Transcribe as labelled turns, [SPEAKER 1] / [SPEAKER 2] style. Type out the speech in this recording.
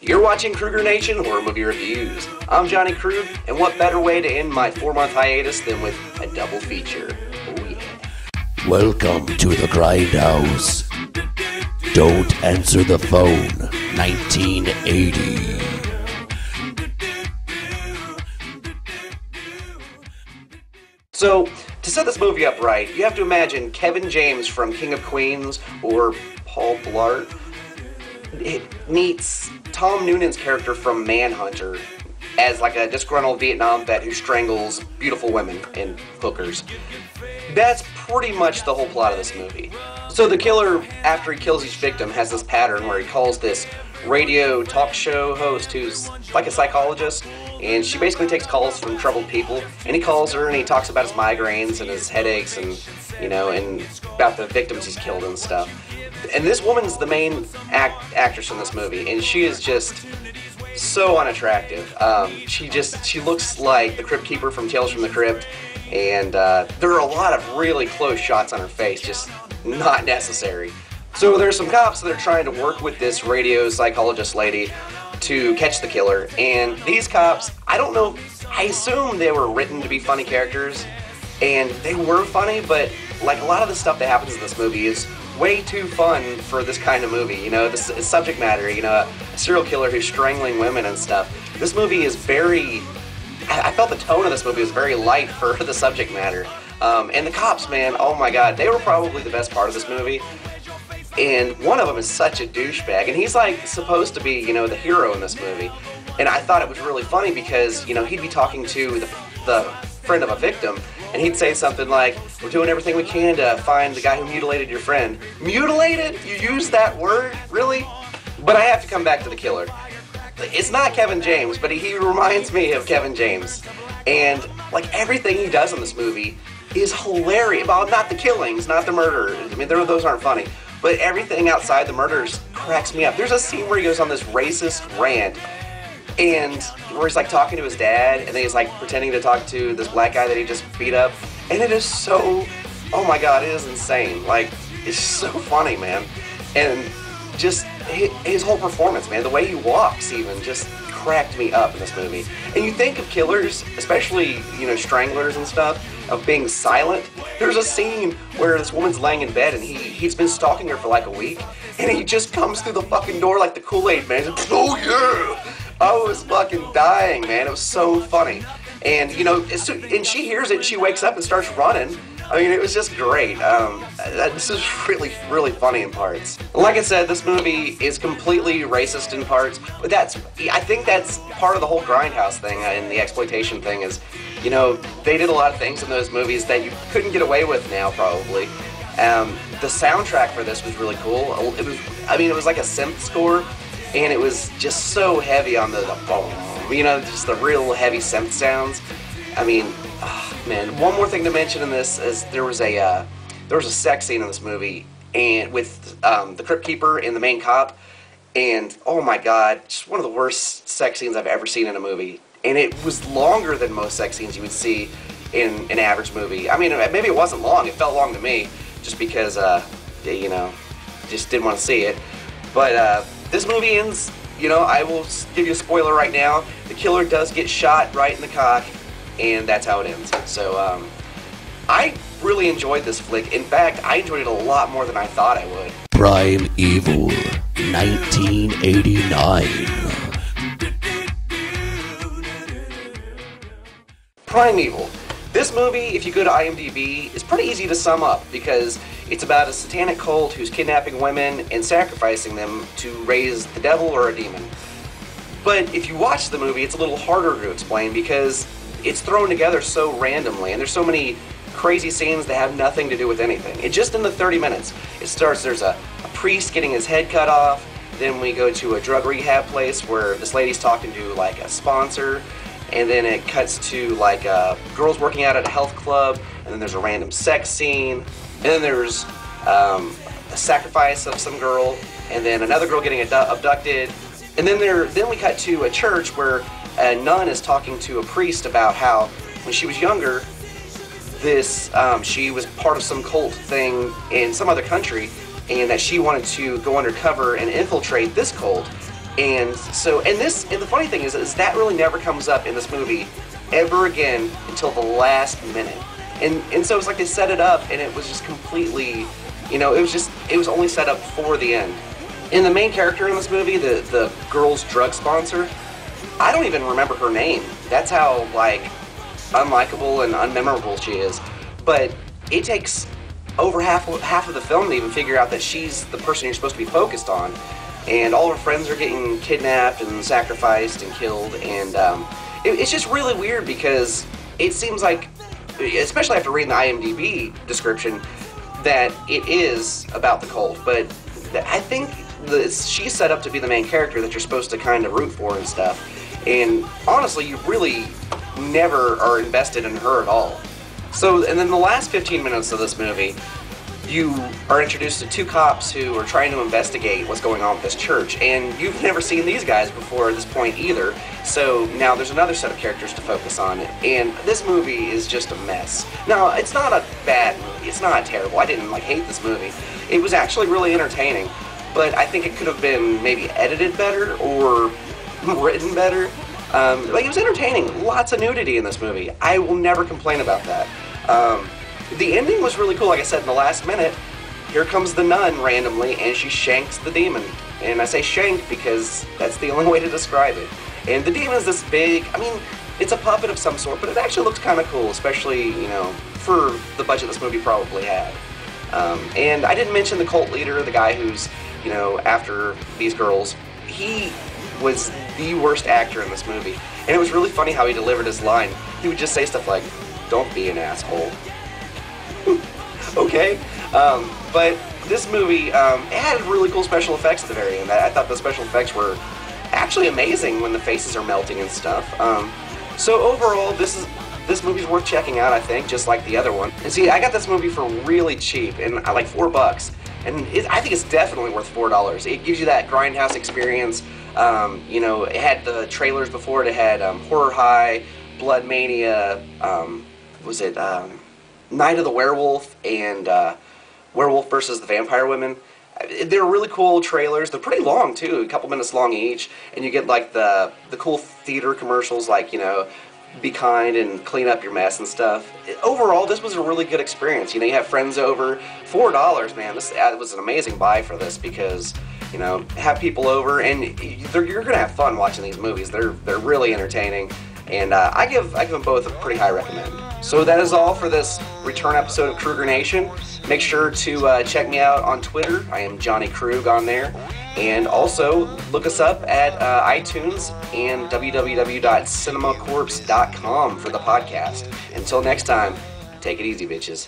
[SPEAKER 1] You're watching Kruger Nation Horror Movie Reviews. I'm Johnny Krug, and what better way to end my 4-month hiatus than with a double feature? Oh yeah.
[SPEAKER 2] Welcome to the Grindhouse. Don't answer the phone. 1980.
[SPEAKER 1] So, to set this movie up right, you have to imagine Kevin James from King of Queens, or Paul Blart, meets Tom Noonan's character from Manhunter as like a disgruntled Vietnam vet who strangles beautiful women and hookers. That's pretty much the whole plot of this movie. So the killer, after he kills each victim, has this pattern where he calls this radio talk show host who's like a psychologist, and she basically takes calls from troubled people, and he calls her and he talks about his migraines and his headaches and, you know, and about the victims he's killed and stuff. And this woman's the main actress in this movie, and she is just so unattractive. She looks like the Crypt Keeper from Tales from the Crypt, and there are a lot of really close shots on her face, just not necessary. So there's some cops that are trying to work with this radio psychologist lady to catch the killer, and these cops, I don't know, I assume they were written to be funny characters, and they were funny, but like a lot of the stuff that happens in this movie is way too fun for this kind of movie. You know, the subject matter, you know, a serial killer who's strangling women and stuff. This movie is very, I felt the tone of this movie was very light for the subject matter. And the cops, man, oh my god, they were probably the best part of this movie. And one of them is such a douchebag, and he's like supposed to be, you know, the hero in this movie. And I thought it was really funny because, you know, he'd be talking to the friend of a victim, and he'd say something like, "We're doing everything we can to find the guy who mutilated your friend." Mutilated? You use that word? Really? But I have to come back to the killer. It's not Kevin James, but he reminds me of Kevin James. And like everything he does in this movie is hilarious. Well, not the killings, not the murder. I mean, those aren't funny. But everything outside the murders cracks me up. There's a scene where he goes on this racist rant, and where he's like talking to his dad, and then he's like pretending to talk to this black guy that he just beat up, and it is so, oh my god, it is insane. Like, it's so funny, man. And just his whole performance, man, the way he walks even just cracked me up in this movie. And you think of killers, especially, you know, stranglers and stuff, of being silent. There's a scene where this woman's laying in bed and he's been stalking her for like a week, and he just comes through the fucking door like the Kool-Aid man. Like, oh yeah! I was fucking dying, man. It was so funny. And, you know, and she hears it and she wakes up and starts running. I mean, it was just great. This is really, really funny in parts. Like I said, this movie is completely racist in parts, but I think that's part of the whole Grindhouse thing and the exploitation thing is, you know, they did a lot of things in those movies that you couldn't get away with now, probably. The soundtrack for this was really cool. It was like a synth score, and it was just so heavy on the boom, you know, just the real heavy synth sounds. I mean, oh, man. One more thing to mention in this is there was a sex scene in this movie, and with the Crypt Keeper and the main cop, and oh my god, just one of the worst sex scenes I've ever seen in a movie. And it was longer than most sex scenes you would see in an average movie. I mean, maybe it wasn't long. It felt long to me, just because, you know, just didn't want to see it. But this movie ends, you know, I will give you a spoiler right now. The killer does get shot right in the cock, and that's how it ends. So, I really enjoyed this flick. In fact, I enjoyed it a lot more than I thought I would.
[SPEAKER 2] Prime Evil, 1989.
[SPEAKER 1] Primeval. This movie, if you go to IMDb, is pretty easy to sum up because it's about a satanic cult who's kidnapping women and sacrificing them to raise the devil or a demon. But if you watch the movie, it's a little harder to explain because it's thrown together so randomly, and there's so many crazy scenes that have nothing to do with anything. It just in the 30 minutes, it starts, there's a priest getting his head cut off, then we go to a drug rehab place where this lady's talking to like a sponsor, and then it cuts to like girls working out at a health club, and then there's a random sex scene, and then there's a sacrifice of some girl, and then another girl getting abducted, and then we cut to a church where a nun is talking to a priest about how when she was younger, she was part of some cult thing in some other country, and that she wanted to go undercover and infiltrate this cult. And so, and the funny thing is that really never comes up in this movie ever again until the last minute. And so it's like they set it up, and it was just completely, it was only set up for the end. And the main character in this movie, the girl's drug sponsor, I don't even remember her name. That's how, like, unlikable and unmemorable she is. But it takes over half of the film to even figure out that she's the person you're supposed to be focused on. And all of her friends are getting kidnapped and sacrificed and killed. And it's just really weird because it seems like, especially after reading the IMDb description, that it is about the cult. But I think she's set up to be the main character that you're supposed to kind of root for and stuff. And honestly, you really never are invested in her at all. So, and then the last 15 minutes of this movie, you are introduced to two cops who are trying to investigate what's going on with this church, and you've never seen these guys before at this point either, so now there's another set of characters to focus on, and this movie is just a mess. Now, it's not a bad movie, it's not terrible, I didn't hate this movie. It was actually really entertaining, but I think it could have been maybe edited better or written better. It was entertaining, lots of nudity in this movie. I will never complain about that. The ending was really cool. Like I said, in the last minute, here comes the nun randomly, and she shanks the demon. And I say shank because that's the only way to describe it. And the demon is this big, it's a puppet of some sort, but it actually looks kind of cool, especially, for the budget this movie probably had. And I didn't mention the cult leader, the guy who's, after these girls. He was the worst actor in this movie. And it was really funny how he delivered his line. He would just say stuff like, "Don't be an asshole." Okay. But this movie, it had really cool special effects at the very end. I thought the special effects were actually amazing when the faces are melting and stuff. So overall, this movie's worth checking out, I think, just like the other one. And see, I got this movie for really cheap, and like $4. And I think it's definitely worth $4. It gives you that Grindhouse experience. It had the trailers before it. It had Horror High, Blood Mania, Night of the Werewolf, and Werewolf versus the Vampire Women. They're really cool trailers. They're pretty long, too, a couple minutes long each. And you get, like, the cool theater commercials, like, be kind and clean up your mess and stuff. Overall, this was a really good experience. You have friends over. $4, man. This was an amazing buy for this because, have people over, and you're gonna have fun watching these movies. They're really entertaining, and I give them both a pretty high recommend. So that is all for this return episode of Kruger Nation. Make sure to check me out on Twitter. I am Johnny Krug on there. And also, look us up at iTunes and www.cinemacorpse.com for the podcast. Until next time, take it easy, bitches.